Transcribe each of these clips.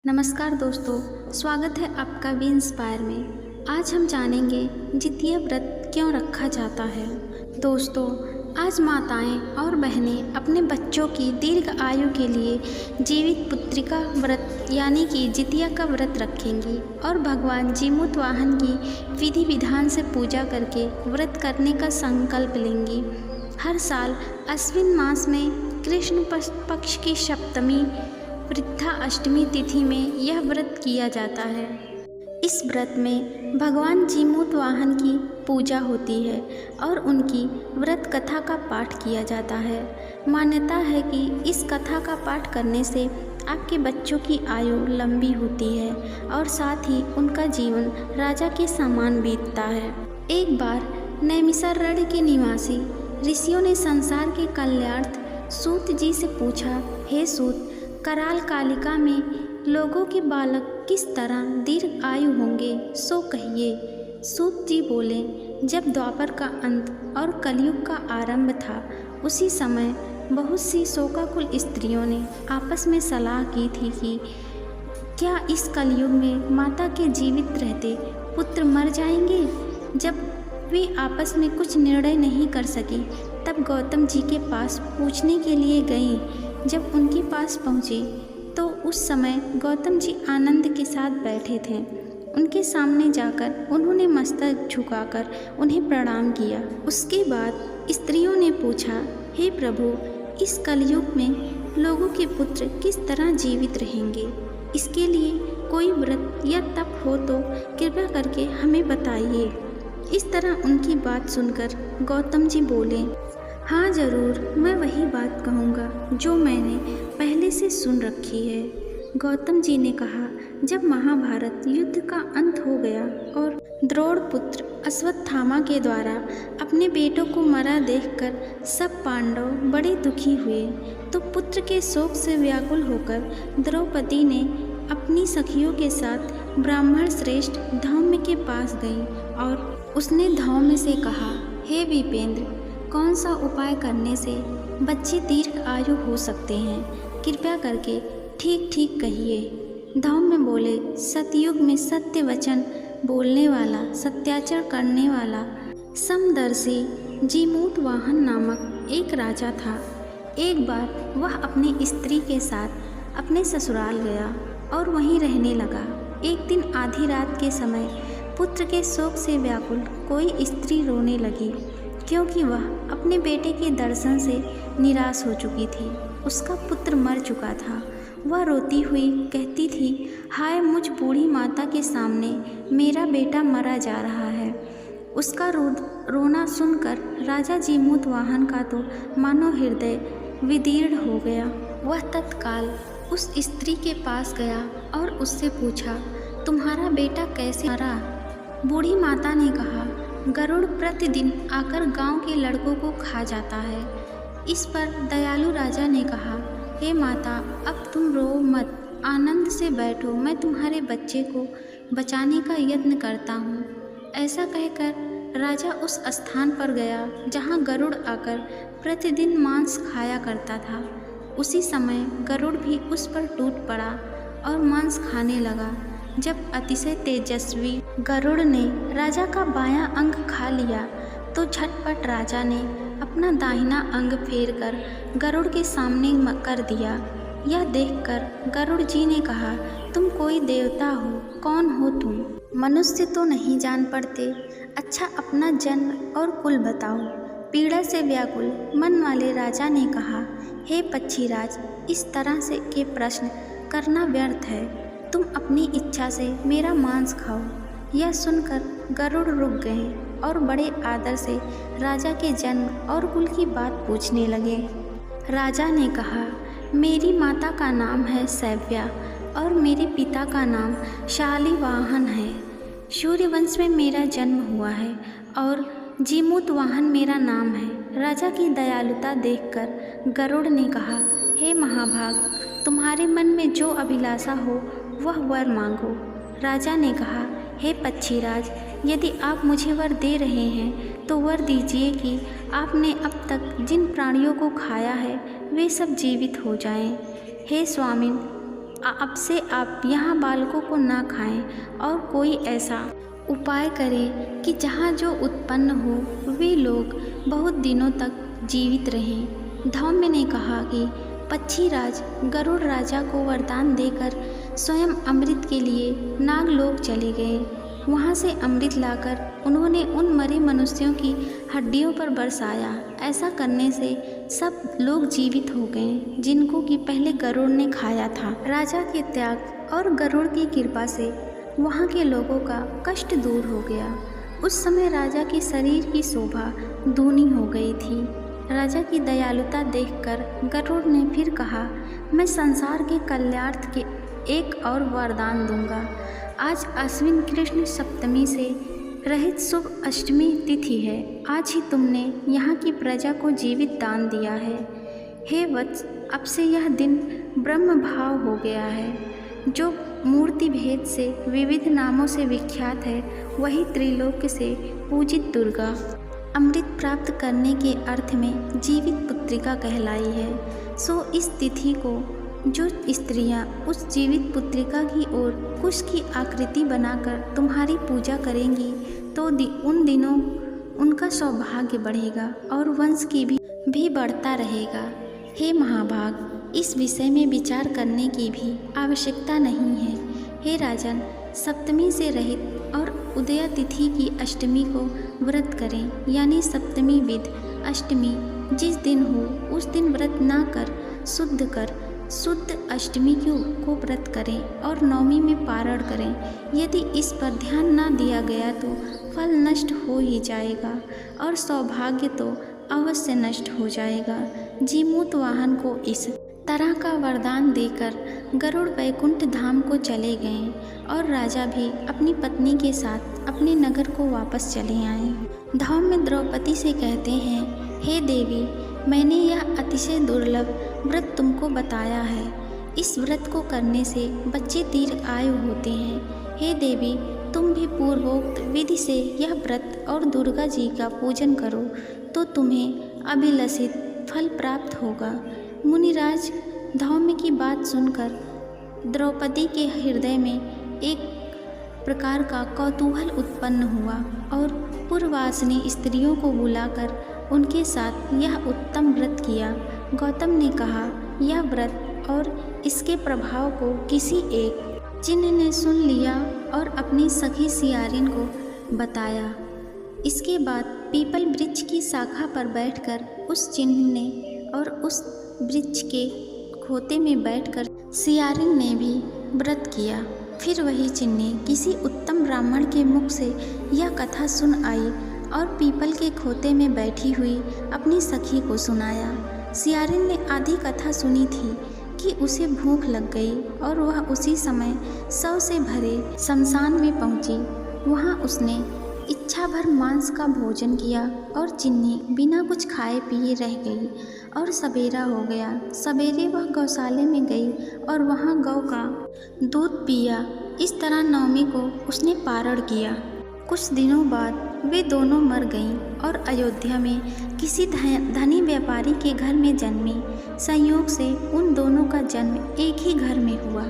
नमस्कार दोस्तों, स्वागत है आपका वी इंस्पायर में। आज हम जानेंगे जितिया व्रत क्यों रखा जाता है। दोस्तों, आज माताएं और बहनें अपने बच्चों की दीर्घ आयु के लिए जीवित पुत्रिका व्रत यानी कि जितिया का व्रत रखेंगी और भगवान जीमूत वाहन की विधि विधान से पूजा करके व्रत करने का संकल्प लेंगी। हर साल अश्विन मास में कृष्ण पक्ष की सप्तमी वृद्धा अष्टमी तिथि में यह व्रत किया जाता है। इस व्रत में भगवान जीमूत वाहन की पूजा होती है और उनकी व्रत कथा का पाठ किया जाता है। मान्यता है कि इस कथा का पाठ करने से आपके बच्चों की आयु लंबी होती है और साथ ही उनका जीवन राजा के समान बीतता है। एक बार नैमिषारण्य के निवासी ऋषियों ने संसार के कल्याणार्थ सूत जी से पूछा, हे सूत, कराल कालिका में लोगों के बालक किस तरह दीर्घ आयु होंगे, सो कहिए। सूत जी बोले, जब द्वापर का अंत और कलयुग का आरंभ था, उसी समय बहुत सी शोकाकुल स्त्रियों ने आपस में सलाह की थी कि क्या इस कलयुग में माता के जीवित रहते पुत्र मर जाएंगे। जब वे आपस में कुछ निर्णय नहीं कर सकी, तब गौतम जी के पास पूछने के लिए गईं। जब उनके पास पहुँची तो उस समय गौतम जी आनंद के साथ बैठे थे। उनके सामने जाकर उन्होंने मस्तक झुकाकर उन्हें प्रणाम किया। उसके बाद स्त्रियों ने पूछा, हे प्रभु, इस कलयुग में लोगों के पुत्र किस तरह जीवित रहेंगे। इसके लिए कोई व्रत या तप हो तो कृपया करके हमें बताइए। इस तरह उनकी बात सुनकर गौतम जी बोले, हाँ ज़रूर, मैं वही बात कहूँगा जो मैंने पहले से सुन रखी है। गौतम जी ने कहा, जब महाभारत युद्ध का अंत हो गया और द्रोण पुत्र अश्वत्थामा के द्वारा अपने बेटों को मरा देखकर सब पांडव बड़े दुखी हुए, तो पुत्र के शोक से व्याकुल होकर द्रौपदी ने अपनी सखियों के साथ ब्राह्मण श्रेष्ठ धौम्य के पास गई और उसने धौम्य से कहा, हे विपेंद्र, कौन सा उपाय करने से बच्चे दीर्घ आयु हो सकते हैं, कृपया करके ठीक ठीक कहिए। धौम्य बोले, सतयुग में सत्य वचन बोलने वाला, सत्याचरण करने वाला समदर्शी जीमूत वाहन नामक एक राजा था। एक बार वह अपनी स्त्री के साथ अपने ससुराल गया और वहीं रहने लगा। एक दिन आधी रात के समय पुत्र के शोक से व्याकुल कोई स्त्री रोने लगी, क्योंकि वह अपने बेटे के दर्शन से निराश हो चुकी थी। उसका पुत्र मर चुका था। वह रोती हुई कहती थी, हाय मुझ बूढ़ी माता के सामने मेरा बेटा मरा जा रहा है। उसका रोना सुनकर राजा जीमूत वाहन का तो मानो हृदय विदीर्ण हो गया। वह तत्काल उस स्त्री के पास गया और उससे पूछा, तुम्हारा बेटा कैसे मरा। बूढ़ी माता ने कहा, गरुड़ प्रतिदिन आकर गांव के लड़कों को खा जाता है। इस पर दयालु राजा ने कहा, हे माता, अब तुम रो मत, आनंद से बैठो, मैं तुम्हारे बच्चे को बचाने का यत्न करता हूँ। ऐसा कहकर राजा उस स्थान पर गया जहाँ गरुड़ आकर प्रतिदिन मांस खाया करता था। उसी समय गरुड़ भी उस पर टूट पड़ा और मांस खाने लगा। जब अतिशय तेजस्वी गरुड़ ने राजा का बायां अंग खा लिया, तो झटपट राजा ने अपना दाहिना अंग फेर कर गरुड़ के सामने कर दिया। यह देखकर गरुड़ जी ने कहा, तुम कोई देवता हो, कौन हो तुम? मनुष्य तो नहीं जान पड़ते। अच्छा, अपना जन्म और कुल बताओ। पीड़ा से व्याकुल मन वाले राजा ने कहा, हे पक्षीराज, इस तरह से के प्रश्न करना व्यर्थ है। तुम अपनी इच्छा से मेरा मांस खाओ। यह सुनकर गरुड़ रुक गए और बड़े आदर से राजा के जन्म और कुल की बात पूछने लगे। राजा ने कहा, मेरी माता का नाम है सैव्या और मेरे पिता का नाम शालिवाहन है। सूर्यवंश में मेरा जन्म हुआ है और जीमूत वाहन मेरा नाम है। राजा की दयालुता देखकर गरुड़ ने कहा, हे महाभाग, तुम्हारे मन में जो अभिलाषा हो वह वर मांगो। राजा ने कहा, हे पक्षीराज, यदि आप मुझे वर दे रहे हैं तो वर दीजिए कि आपने अब तक जिन प्राणियों को खाया है वे सब जीवित हो जाएं। हे स्वामिन, अब से आप यहाँ बालकों को ना खाएं और कोई ऐसा उपाय करें कि जहाँ जो उत्पन्न हो वे लोग बहुत दिनों तक जीवित रहें। धौम्य ने कहा कि पक्षीराज गरुड़ राजा को वरदान देकर स्वयं अमृत के लिए नागलोक चले गए। वहाँ से अमृत लाकर उन्होंने उन मरे मनुष्यों की हड्डियों पर बरसाया। ऐसा करने से सब लोग जीवित हो गए जिनको कि पहले गरुड़ ने खाया था। राजा के त्याग और गरुड़ की कृपा से वहाँ के लोगों का कष्ट दूर हो गया। उस समय राजा के शरीर की शोभा दूनी हो गई थी। राजा की दयालुता देखकर गरुड़ ने फिर कहा, मैं संसार के कल्याणार्थ के एक और वरदान दूंगा। आज अश्विन कृष्ण सप्तमी से रहित शुभ अष्टमी तिथि है। आज ही तुमने यहाँ की प्रजा को जीवित दान दिया है। हे वत्स, अब से यह दिन ब्रह्म भाव हो गया है। जो मूर्ति भेद से विविध नामों से विख्यात है वही त्रिलोक से पूजित दुर्गा अमृत प्राप्त करने के अर्थ में जीवित पुत्रिका कहलाई है। सो इस तिथि को जो स्त्रियां उस जीवित पुत्रिका की ओर कुश की आकृति बनाकर तुम्हारी पूजा करेंगी तो उन दिनों उनका सौभाग्य बढ़ेगा और वंश की भी बढ़ता रहेगा। हे महाभाग, इस विषय में विचार करने की भी आवश्यकता नहीं है। हे राजन, सप्तमी से रहित और उदया तिथि की अष्टमी को व्रत करें, यानी सप्तमी विद अष्टमी जिस दिन हो उस दिन व्रत ना कर शुद्ध अष्टमी को व्रत करें और नवमी में पारण करें। यदि इस पर ध्यान ना दिया गया तो फल नष्ट हो ही जाएगा और सौभाग्य तो अवश्य नष्ट हो जाएगा। जीमूत वाहन को इस तरह का वरदान देकर गरुड़ वैकुंठ धाम को चले गए और राजा भी अपनी पत्नी के साथ अपने नगर को वापस चले आए। धौम्य द्रौपदी से कहते हैं, हे देवी, मैंने यह अतिशय दुर्लभ व्रत तुमको बताया है। इस व्रत को करने से बच्चे दीर्घ आयु होते हैं। हे देवी, तुम भी पूर्वोक्त विधि से यह व्रत और दुर्गा जी का पूजन करो तो तुम्हें अभिलषित फल प्राप्त होगा। मुनिराज, धौम्य की बात सुनकर द्रौपदी के हृदय में एक प्रकार का कौतूहल उत्पन्न हुआ और पूर्ववासिनी स्त्रियों को बुलाकर उनके साथ यह उत्तम व्रत किया। गौतम ने कहा, यह व्रत और इसके प्रभाव को किसी एक चिन्ह ने सुन लिया और अपनी सखी सियारिन को बताया। इसके बाद पीपल वृक्ष की शाखा पर बैठकर उस चिन्ह ने और उस वृक्ष के खोते में बैठकर सियारिन ने भी व्रत किया। फिर वही चिन्नी किसी उत्तम ब्राह्मण के मुख से यह कथा सुन आई और पीपल के खोते में बैठी हुई अपनी सखी को सुनाया। सियारिन ने आधी कथा सुनी थी कि उसे भूख लग गई और वह उसी समय शव से भरे शमशान में पहुंची। वहां उसने इच्छा भर मांस का भोजन किया और चिन्नी बिना कुछ खाए पिए रह गई और सवेरा हो गया। सवेरे वह गौशाले में गई और वहां गौ का दूध पिया। इस तरह नवमी को उसने पारण किया। कुछ दिनों बाद वे दोनों मर गईं और अयोध्या में किसी धनी व्यापारी के घर में जन्मी। संयोग से उन दोनों का जन्म एक ही घर में हुआ,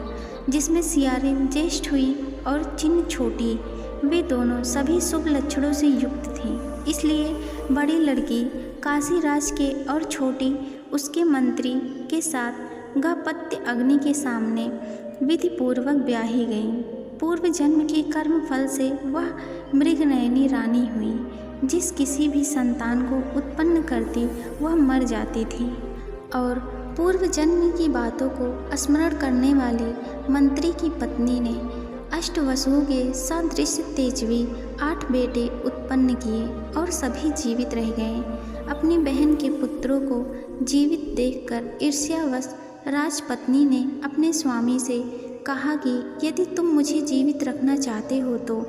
जिसमें सियारिन ज्येष्ठ हुई और चिन्ह छोटी। वे दोनों सभी शुभ लक्षणों से युक्त थीं, इसलिए बड़ी लड़की काशीराज के और छोटी उसके मंत्री के साथ गपत्य अग्नि के सामने विधिपूर्वक ब्याही गईं। पूर्व जन्म के कर्म फल से वह मृगनयनी रानी हुई। जिस किसी भी संतान को उत्पन्न करती वह मर जाती थी और पूर्व जन्म की बातों को स्मरण करने वाली मंत्री की पत्नी ने अष्टवसुओं के सदृश तेजवी 8 बेटे उत्पन्न किए और सभी जीवित रह गए। अपनी बहन के पुत्रों को जीवित देखकर ईर्ष्यावश राजपत्नी ने अपने स्वामी से कहा कि यदि तुम मुझे जीवित रखना चाहते हो तो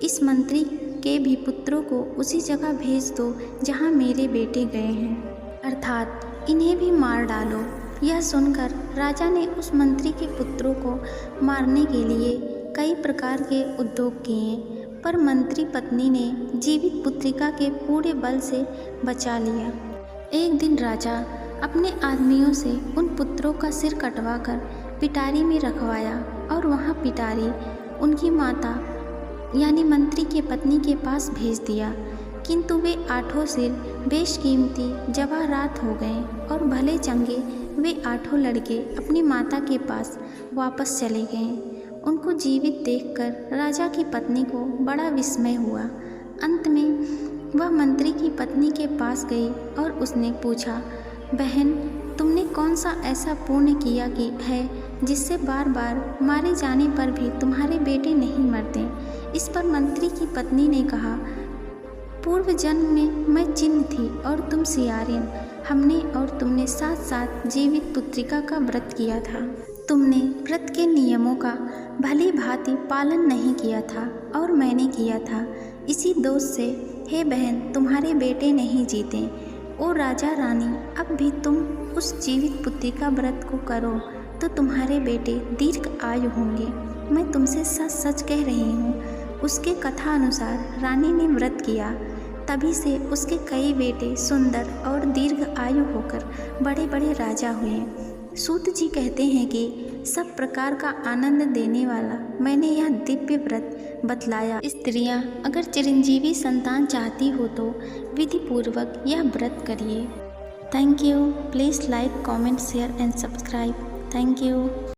इस मंत्री के भी पुत्रों को उसी जगह भेज दो जहाँ मेरे बेटे गए हैं, अर्थात इन्हें भी मार डालो। यह सुनकर राजा ने उस मंत्री के पुत्रों को मारने के लिए कई प्रकार के उद्योग किए, पर मंत्री पत्नी ने जीवित पुत्रिका के पूरे बल से बचा लिया। एक दिन राजा अपने आदमियों से उन पुत्रों का सिर कटवाकर पिटारी में रखवाया और वहाँ पिटारी उनकी माता यानी मंत्री के पत्नी के पास भेज दिया। किंतु वे 8 सिर बेशकीमती जवाहरात हो गए और भले चंगे वे 8 लड़के अपनी माता के पास वापस चले गए। उनको जीवित देखकर राजा की पत्नी को बड़ा विस्मय हुआ। अंत में वह मंत्री की पत्नी के पास गई और उसने पूछा, बहन, तुमने कौन सा ऐसा पुण्य किया कि है जिससे बार बार मारे जाने पर भी तुम्हारे बेटे नहीं मरते? इस पर मंत्री की पत्नी ने कहा, पूर्व जन्म में मैं चिन्ह थी और तुम सियारिन। हमने और तुमने साथ साथ जीवित पुत्रिका का व्रत किया था। तुमने व्रत के नियमों का भली भांति पालन नहीं किया था और मैंने किया था। इसी दोष से हे बहन तुम्हारे बेटे नहीं जीते। ओ राजा रानी, अब भी तुम उस जीवित पुत्रिका व्रत को करो तो तुम्हारे बेटे दीर्घ आयु होंगे। मैं तुमसे सच सच कह रही हूँ। उसके कथा अनुसार रानी ने व्रत किया, तभी से उसके कई बेटे सुंदर और दीर्घ आयु होकर बड़े बड़े राजा हुए। सूत जी कहते हैं कि सब प्रकार का आनंद देने वाला मैंने यह दिव्य व्रत बतलाया। स्त्रियां अगर चिरंजीवी संतान चाहती हो तो विधि पूर्वक यह व्रत करिए। Thank you. Please like, comment, share and subscribe. Thank you.